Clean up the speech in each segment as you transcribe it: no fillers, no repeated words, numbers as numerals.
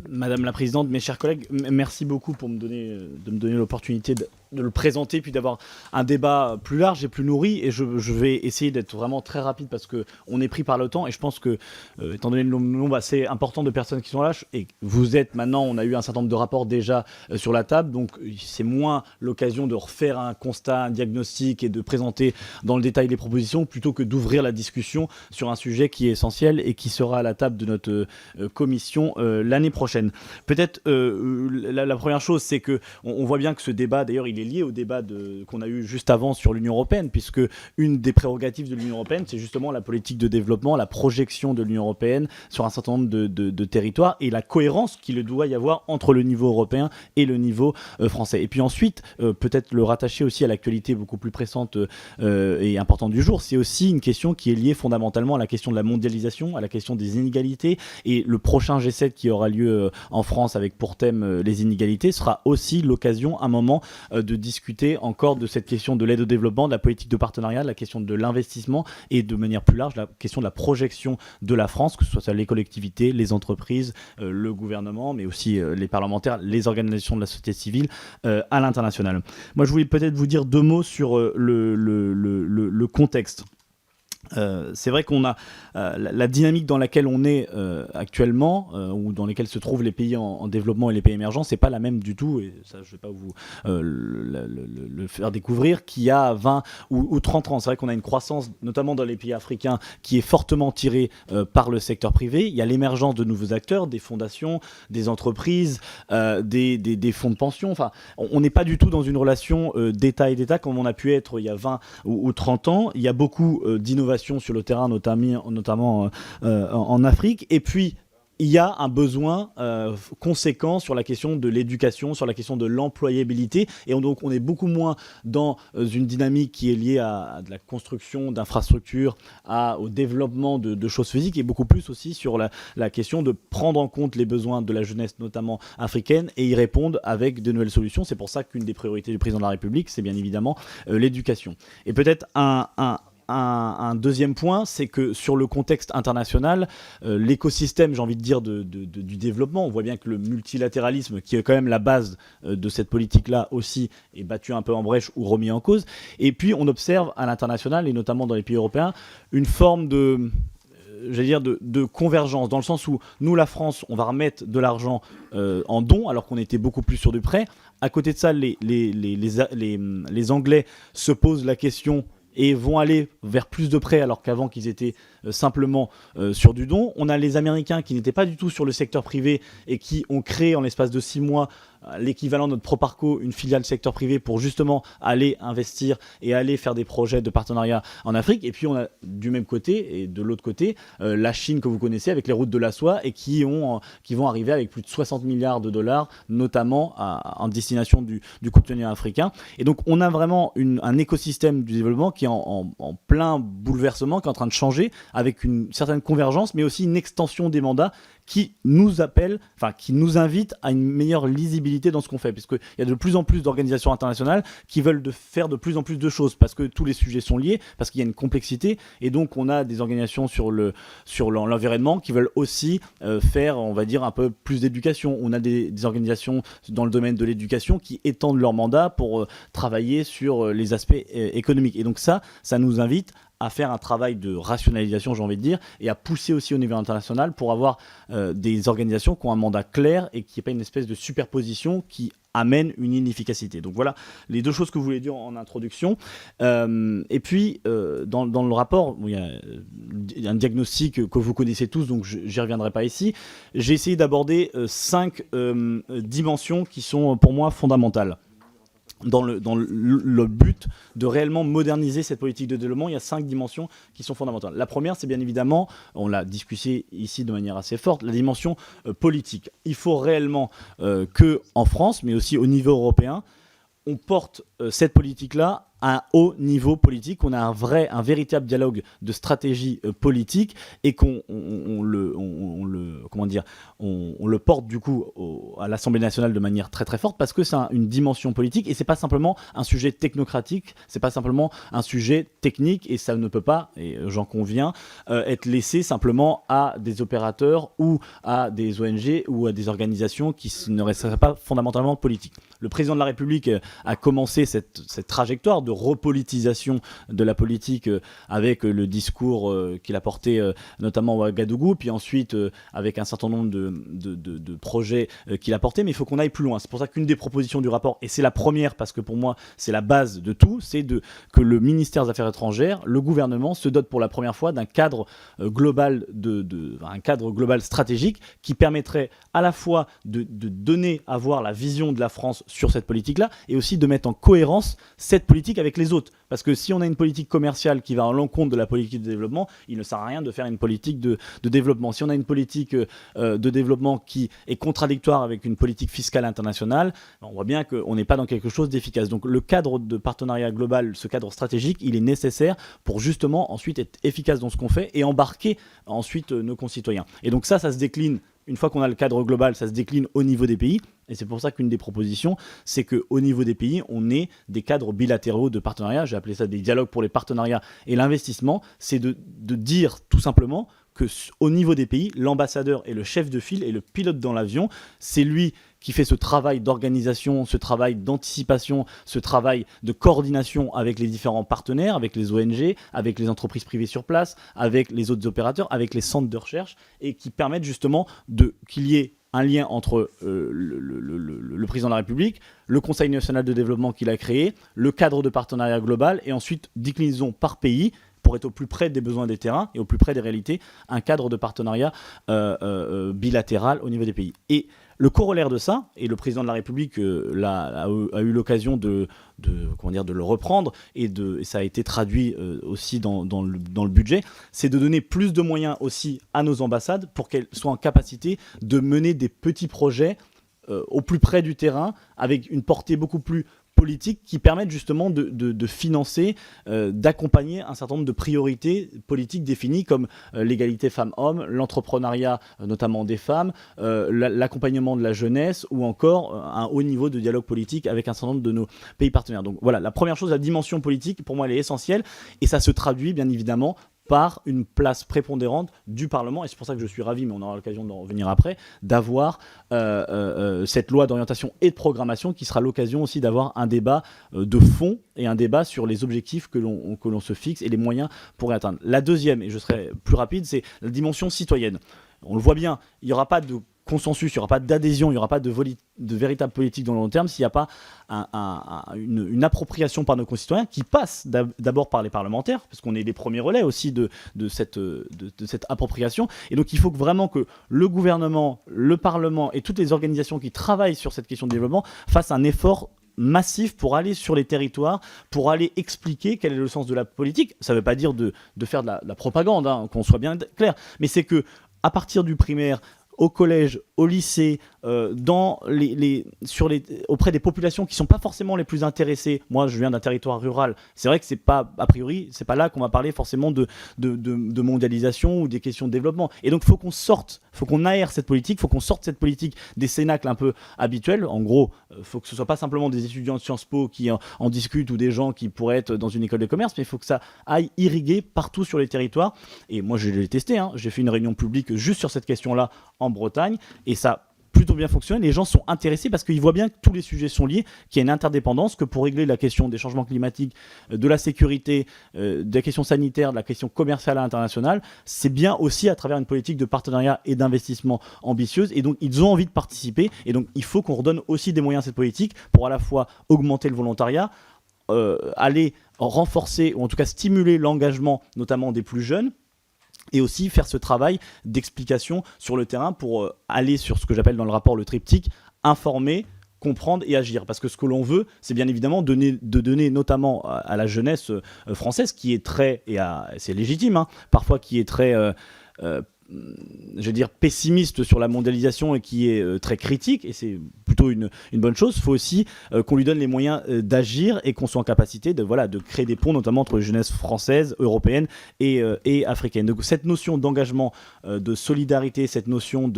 Madame la Présidente, mes chers collègues, merci beaucoup pour de me donner l'opportunité de le présenter, puis d'avoir un débat plus large et plus nourri. Et je vais essayer d'être vraiment très rapide parce qu'on est pris par le temps. Et je pense que, étant donné le nombre assez important de personnes qui sont là, et vous êtes maintenant, on a eu un certain nombre de rapports déjà sur la table, donc c'est moins l'occasion de refaire un constat, un diagnostic et de présenter dans le détail les propositions, plutôt que d'ouvrir la discussion sur un sujet qui est essentiel et qui sera à la table de notre commission l'année prochaine. Peut-être la première chose, c'est que on voit bien que ce débat, d'ailleurs, il est lié au débat qu'on a eu juste avant sur l'Union européenne, puisque une des prérogatives de l'Union européenne, c'est justement la politique de développement, la projection de l'Union européenne sur un certain nombre de territoires et la cohérence qu'il doit y avoir entre le niveau européen et le niveau français. Et puis ensuite, peut-être le rattacher aussi à l'actualité beaucoup plus pressante et importante du jour, c'est aussi une question qui est liée fondamentalement à la question de la mondialisation, à la question des inégalités, et le prochain G7 qui aura lieu en France avec pour thème les inégalités sera aussi l'occasion, un moment, de discuter encore de cette question de l'aide au développement, de la politique de partenariat, de la question de l'investissement et de manière plus large, la question de la projection de la France, que ce soit les collectivités, les entreprises, le gouvernement, mais aussi les parlementaires, les organisations de la société civile à l'international. Moi, je voulais peut-être vous dire 2 mots sur le contexte. C'est vrai qu'on a la dynamique dans laquelle on est actuellement, ou dans laquelle se trouvent les pays en développement et les pays émergents, c'est pas la même du tout, et ça je vais pas vous le faire découvrir, qu'il y a 20 ou 30 ans. C'est vrai qu'on a une croissance, notamment dans les pays africains, qui est fortement tirée par le secteur privé. Il y a l'émergence de nouveaux acteurs, des fondations, des entreprises, des fonds de pension. Enfin, on n'est pas du tout dans une relation d'État et d'État comme on a pu être il y a 20 ou 30 ans. Il y a beaucoup d'innovations sur le terrain, notamment en Afrique. Et puis, il y a un besoin conséquent sur la question de l'éducation, sur la question de l'employabilité. Et donc, on est beaucoup moins dans une dynamique qui est liée à de la construction d'infrastructures, au développement de choses physiques, et beaucoup plus aussi sur la question de prendre en compte les besoins de la jeunesse, notamment africaine, et y répondre avec de nouvelles solutions. C'est pour ça qu'une des priorités du président de la République, c'est bien évidemment l'éducation. Et peut-être un deuxième point, c'est que sur le contexte international, l'écosystème, j'ai envie de dire, du développement, on voit bien que le multilatéralisme, qui est quand même la base de cette politique-là aussi, est battu un peu en brèche ou remis en cause. Et puis on observe à l'international, et notamment dans les pays européens, une forme de convergence, dans le sens où nous, la France, on va remettre de l'argent en dons, alors qu'on était beaucoup plus sur du prêt. À côté de ça, les Anglais se posent la question et vont aller vers plus de prêts alors qu'avant qu'ils étaient simplement sur du don. On a les Américains qui n'étaient pas du tout sur le secteur privé et qui ont créé en l'espace de 6 mois l'équivalent de notre Proparco, une filiale secteur privé, pour justement aller investir et aller faire des projets de partenariat en Afrique. Et puis on a du même côté et de l'autre côté la Chine que vous connaissez avec les routes de la soie, et qui vont arriver avec plus de 60 milliards de dollars, notamment en destination du continent africain. Et donc on a vraiment un écosystème du développement qui est en plein bouleversement, qui est en train de changer, avec une certaine convergence, mais aussi une extension des mandats qui nous invite à une meilleure lisibilité dans ce qu'on fait, puisqu'il y a de plus en plus d'organisations internationales qui veulent faire de plus en plus de choses, parce que tous les sujets sont liés, parce qu'il y a une complexité, et donc on a des organisations sur l'environnement qui veulent aussi faire, on va dire, un peu plus d'éducation. On a des organisations dans le domaine de l'éducation qui étendent leur mandat pour travailler sur les aspects économiques. Et donc ça nous invite à faire un travail de rationalisation, j'ai envie de dire, et à pousser aussi au niveau international pour avoir des organisations qui ont un mandat clair et qui n'est pas une espèce de superposition qui amène une inefficacité. Donc voilà les 2 choses que je voulais dire en introduction. Et puis, dans le rapport, il y a un diagnostic que vous connaissez tous, donc je n'y reviendrai pas ici. J'ai essayé d'aborder 5 dimensions qui sont pour moi fondamentales. Dans le but de réellement moderniser cette politique de développement, il y a 5 dimensions qui sont fondamentales. La première, c'est bien évidemment, on l'a discuté ici de manière assez forte, la dimension politique. Il faut réellement qu'en France, mais aussi au niveau européen, on porte cette politique-là un haut niveau politique, on a un véritable dialogue de stratégie politique et on le porte du coup à l'Assemblée nationale de manière très très forte parce que c'est une dimension politique et c'est pas simplement un sujet technocratique, c'est pas simplement un sujet technique et ça ne peut pas, et j'en conviens, être laissé simplement à des opérateurs ou à des ONG ou à des organisations qui ne resteraient pas fondamentalement politiques. Le président de la République a commencé cette trajectoire de repolitisation de la politique avec le discours qu'il a porté notamment à Ouagadougou, puis ensuite avec un certain nombre de projets qu'il a portés, mais il faut qu'on aille plus loin. C'est pour ça qu'une des propositions du rapport, et c'est la première parce que pour moi c'est la base de tout, c'est que le ministère des Affaires étrangères, le gouvernement se dote pour la première fois d'un cadre global, un cadre global stratégique qui permettrait à la fois de donner à voir la vision de la France sur cette politique-là et aussi de mettre en cohérence cette politique avec les autres. Parce que si on a une politique commerciale qui va à l'encontre de la politique de développement, il ne sert à rien de faire une politique de développement. Si on a une politique de développement qui est contradictoire avec une politique fiscale internationale, on voit bien qu'on n'est pas dans quelque chose d'efficace. Donc le cadre de partenariat global, ce cadre stratégique, il est nécessaire pour justement ensuite être efficace dans ce qu'on fait et embarquer ensuite nos concitoyens. Et donc ça se décline. Une fois qu'on a le cadre global, ça se décline au niveau des pays. Et c'est pour ça qu'une des propositions, c'est qu'au niveau des pays, on ait des cadres bilatéraux de partenariat. J'ai appelé ça des dialogues pour les partenariats et l'investissement. C'est de dire tout simplement qu'au niveau des pays, l'ambassadeur est le chef de file et le pilote dans l'avion. C'est lui qui fait ce travail d'organisation, ce travail d'anticipation, ce travail de coordination avec les différents partenaires, avec les ONG, avec les entreprises privées sur place, avec les autres opérateurs, avec les centres de recherche, et qui permettent justement qu'il y ait un lien entre le président de la République, le Conseil national de développement qu'il a créé, le cadre de partenariat global, et ensuite déclinaison par pays, pour être au plus près des besoins des terrains et au plus près des réalités, un cadre de partenariat bilatéral au niveau des pays. Et le corollaire de ça, et le président de la République a eu l'occasion de le reprendre, et ça a été traduit aussi dans le budget, c'est de donner plus de moyens aussi à nos ambassades pour qu'elles soient en capacité de mener des petits projets au plus près du terrain, avec une portée beaucoup plus politique qui permettent justement de financer, d'accompagner un certain nombre de priorités politiques définies comme l'égalité femmes-hommes, l'entrepreneuriat notamment des femmes, l'accompagnement de la jeunesse ou encore un haut niveau de dialogue politique avec un certain nombre de nos pays partenaires. Donc voilà, la première chose, la dimension politique, pour moi elle est essentielle et ça se traduit bien évidemment par une place prépondérante du Parlement, et c'est pour ça que je suis ravi, mais on aura l'occasion d'en revenir après, d'avoir cette loi d'orientation et de programmation qui sera l'occasion aussi d'avoir un débat de fond et un débat sur les objectifs que l'on se fixe et les moyens pour y atteindre. La deuxième, et je serai plus rapide, c'est la dimension citoyenne. On le voit bien, il n'y aura pas de consensus, il n'y aura pas d'adhésion, il n'y aura pas de véritable politique dans le long terme s'il n'y a pas une appropriation par nos concitoyens qui passe d'abord par les parlementaires, parce qu'on est les premiers relais aussi de cette appropriation. Et donc il faut vraiment que le gouvernement, le Parlement et toutes les organisations qui travaillent sur cette question de développement fassent un effort massif pour aller sur les territoires, pour aller expliquer quel est le sens de la politique. Ça ne veut pas dire de faire de la propagande, hein, qu'on soit bien clair, mais c'est que à partir du primaire, au collège, au lycée, auprès des populations qui ne sont pas forcément les plus intéressées. Moi, je viens d'un territoire rural. C'est vrai que c'est pas, a priori, c'est pas là qu'on va parler forcément de mondialisation ou des questions de développement. Et donc, faut qu'on aère cette politique, faut qu'on sorte cette politique des cénacles un peu habituels. En gros, faut que ce soit pas simplement des étudiants de Sciences Po qui en discutent ou des gens qui pourraient être dans une école de commerce, mais il faut que ça aille irriguer partout sur les territoires. Et moi, je l'ai testé. Hein. J'ai fait une réunion publique juste sur cette question-là en Bretagne, et ça a plutôt bien fonctionné. Les gens sont intéressés parce qu'ils voient bien que tous les sujets sont liés, qu'il y a une interdépendance, que pour régler la question des changements climatiques, de la sécurité, de la question sanitaire, de la question commerciale à l'international, c'est bien aussi à travers une politique de partenariat et d'investissement ambitieuse, et donc ils ont envie de participer, et donc il faut qu'on redonne aussi des moyens à cette politique pour à la fois augmenter le volontariat, aller renforcer ou en tout cas stimuler l'engagement notamment des plus jeunes, et aussi faire ce travail d'explication sur le terrain pour aller sur ce que j'appelle dans le rapport le triptyque, informer, comprendre et agir. Parce que ce que l'on veut, c'est bien évidemment de donner notamment à la jeunesse française, qui est très, et c'est légitime, hein, parfois qui est très je veux dire, pessimiste sur la mondialisation et qui est très critique, et c'est plutôt une bonne chose, il faut aussi qu'on lui donne les moyens d'agir et qu'on soit en capacité de créer des ponts, notamment entre les jeunesses françaises, européennes et africaines. Donc cette notion d'engagement, de solidarité, cette notion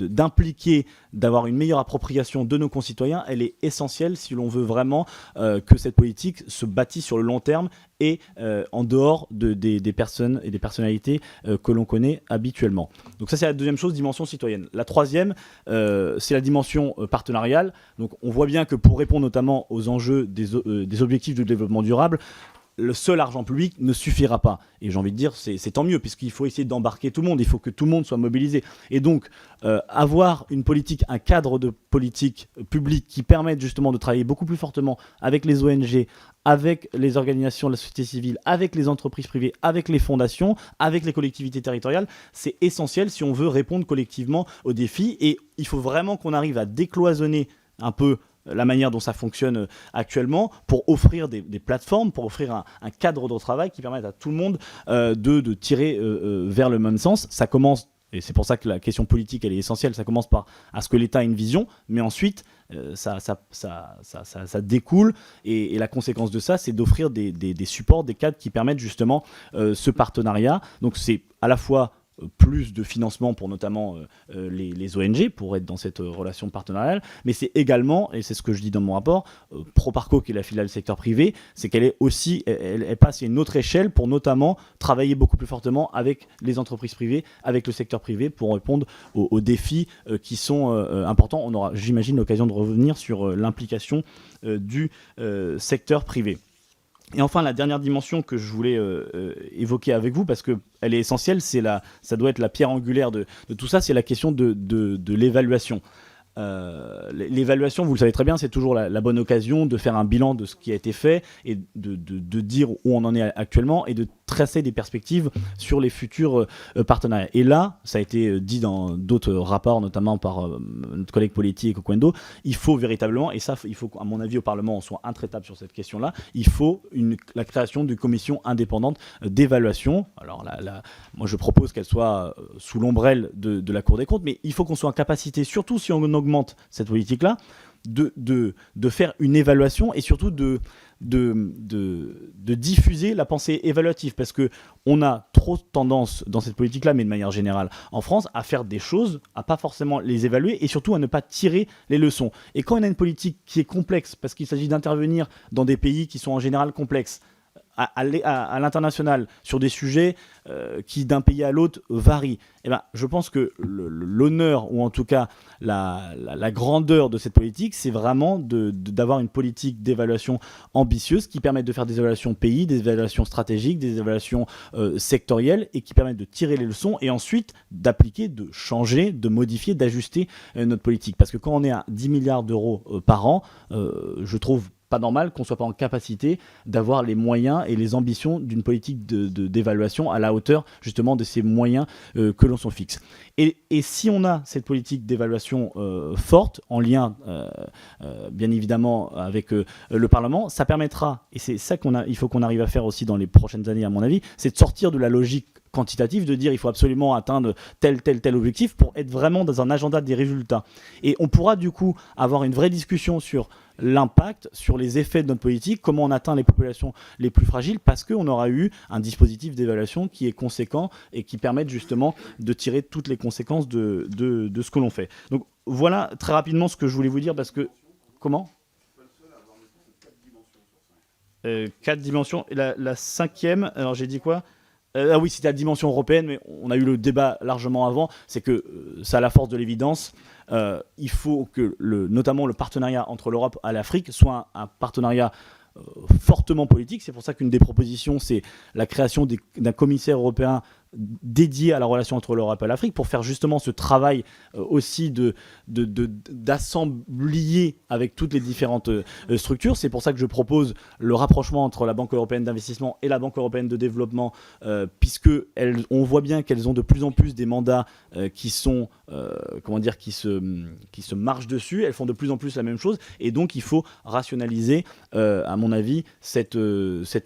d'impliquer, d'avoir une meilleure appropriation de nos concitoyens, elle est essentielle si l'on veut vraiment que cette politique se bâtisse sur le long terme et en dehors des personnes et des personnalités que l'on connaît habituellement. Donc ça, c'est la deuxième chose, dimension citoyenne. La troisième, c'est la dimension partenariale. Donc on voit bien que pour répondre notamment aux enjeux des objectifs de développement durable, le seul argent public ne suffira pas. Et j'ai envie de dire, c'est tant mieux, puisqu'il faut essayer d'embarquer tout le monde, il faut que tout le monde soit mobilisé. Et donc, avoir une politique, un cadre de politique publique qui permette justement de travailler beaucoup plus fortement avec les ONG, avec les organisations de la société civile, avec les entreprises privées, avec les fondations, avec les collectivités territoriales, c'est essentiel si on veut répondre collectivement aux défis. Et il faut vraiment qu'on arrive à décloisonner un peu la manière dont ça fonctionne actuellement pour offrir des plateformes, pour offrir un cadre de travail qui permette à tout le monde de tirer vers le même sens. Ça commence, et c'est pour ça que la question politique elle est essentielle, ça commence par à ce que l'État ait une vision, mais ensuite ça découle et la conséquence de ça c'est d'offrir des supports, des cadres qui permettent justement ce partenariat. Donc c'est à la fois plus de financement pour notamment les ONG pour être dans cette relation partenariale, mais c'est également, et c'est ce que je dis dans mon rapport, Proparco qui est la filiale secteur privé, c'est qu'elle est aussi, elle passe à une autre échelle pour notamment travailler beaucoup plus fortement avec les entreprises privées, avec le secteur privé pour répondre aux défis qui sont importants. On aura, j'imagine, l'occasion de revenir sur l'implication du secteur privé. Et enfin, la dernière dimension que je voulais évoquer avec vous, parce qu'elle est essentielle, ça doit être la pierre angulaire de tout ça, c'est la question de l'évaluation. L'évaluation, vous le savez très bien, c'est toujours la bonne occasion de faire un bilan de ce qui a été fait et de dire où on en est actuellement et de tracer des perspectives sur les futurs partenariats. Et là, ça a été dit dans d'autres rapports, notamment par notre collègue politique Oquendo, il faut véritablement, et ça, il faut qu'à mon avis au Parlement on soit intraitable sur cette question-là, il faut la création d'une commission indépendante d'évaluation. Alors là, moi je propose qu'elle soit sous l'ombrelle de la Cour des comptes, mais il faut qu'on soit en capacité, surtout si on augmente cette politique-là, de faire une évaluation et surtout de diffuser la pensée évaluative, parce qu'on a trop tendance dans cette politique-là, mais de manière générale en France, à faire des choses, à pas forcément les évaluer et surtout à ne pas tirer les leçons. Et quand on a une politique qui est complexe, parce qu'il s'agit d'intervenir dans des pays qui sont en général complexes, à l'international, sur des sujets qui d'un pays à l'autre varient, eh ben, je pense que l'honneur, ou en tout cas la grandeur de cette politique, c'est vraiment d'avoir une politique d'évaluation ambitieuse qui permette de faire des évaluations pays, des évaluations stratégiques, des évaluations sectorielles, et qui permettent de tirer les leçons et ensuite d'appliquer, de changer, de modifier, d'ajuster notre politique. Parce que quand on est à 10 milliards d'euros par an, je trouve pas normal qu'on ne soit pas en capacité d'avoir les moyens et les ambitions d'une politique d'évaluation à la hauteur justement de ces moyens que l'on s'en fixe. Et si on a cette politique d'évaluation forte, en lien bien évidemment avec le Parlement, ça permettra, et c'est ça il faut qu'on arrive à faire aussi dans les prochaines années à mon avis, c'est de sortir de la logique quantitative, de dire il faut absolument atteindre tel objectif pour être vraiment dans un agenda des résultats. Et on pourra du coup avoir une vraie discussion sur l'impact, sur les effets de notre politique, comment on atteint les populations les plus fragiles, parce qu'on aura eu un dispositif d'évaluation qui est conséquent et qui permet justement de tirer toutes les conséquences de ce que l'on fait. Donc voilà très rapidement ce que je voulais vous dire, parce que... Comment ? 4 dimensions. Et la cinquième, alors j'ai dit quoi ? Ah oui, c'était la dimension européenne, mais on a eu le débat largement avant, c'est que ça a la force de l'évidence. Il faut que notamment le partenariat entre l'Europe et l'Afrique soit un partenariat fortement politique. C'est pour ça qu'une des propositions, c'est la création d'un commissaire européen dédié à la relation entre l'Europe et l'Afrique, pour faire justement ce travail aussi d'assemblier avec toutes les différentes structures. C'est pour ça que je propose le rapprochement entre la Banque européenne d'investissement et la Banque européenne de développement, puisque on voit bien qu'elles ont de plus en plus des mandats qui sont, qui se marchent dessus. Elles font de plus en plus la même chose, et donc il faut rationaliser, à mon avis, cette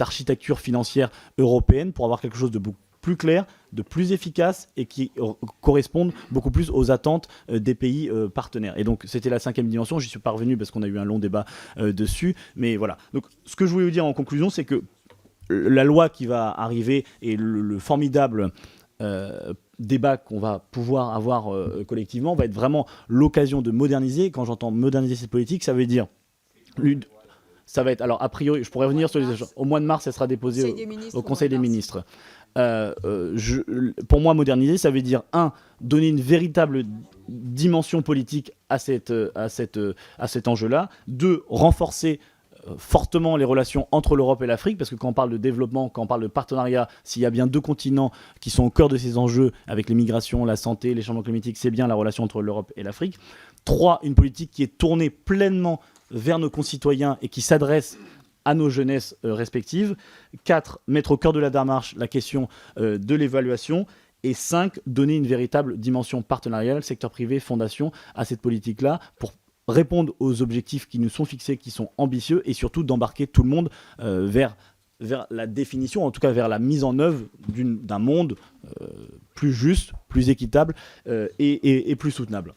architecture financière européenne pour avoir quelque chose de beaucoup plus claires, de plus efficaces et qui correspondent beaucoup plus aux attentes des pays partenaires. Et donc c'était la 5e dimension, j'y suis pas revenu parce qu'on a eu un long débat dessus, mais voilà. Donc ce que je voulais vous dire en conclusion, c'est que la loi qui va arriver et le formidable débat qu'on va pouvoir avoir collectivement va être vraiment l'occasion de moderniser. Quand j'entends moderniser cette politique, ça veut dire... Ça va être, alors a priori, je pourrais revenir sur les échanges. Au mois de mars, elle sera déposée au Conseil des ministres. Pour moi, moderniser, ça veut dire, donner une véritable dimension politique à cet enjeu-là. 2, renforcer fortement les relations entre l'Europe et l'Afrique, parce que quand on parle de développement, quand on parle de partenariat, s'il y a bien 2 continents qui sont au cœur de ces enjeux, avec les migrations, la santé, les changements climatiques, c'est bien la relation entre l'Europe et l'Afrique. 3, une politique qui est tournée pleinement vers nos concitoyens et qui s'adresse à nos jeunesses respectives. 4, mettre au cœur de la démarche la question de l'évaluation. Et 5, donner une véritable dimension partenariale, secteur privé, fondation, à cette politique-là, pour répondre aux objectifs qui nous sont fixés, qui sont ambitieux, et surtout d'embarquer tout le monde vers la définition, en tout cas vers la mise en œuvre d'un monde plus juste, plus équitable et plus soutenable.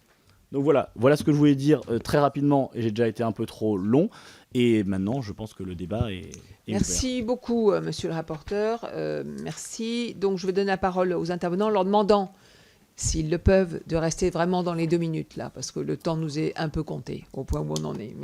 Donc voilà ce que je voulais dire très rapidement, et j'ai déjà été un peu trop long. Et maintenant, je pense que le débat est Merci beaucoup, monsieur le rapporteur. Merci. Donc, je vais donner la parole aux intervenants, leur demandant, s'ils le peuvent, de rester vraiment dans les 2 minutes, là, parce que le temps nous est un peu compté, au point où on en est. Merci.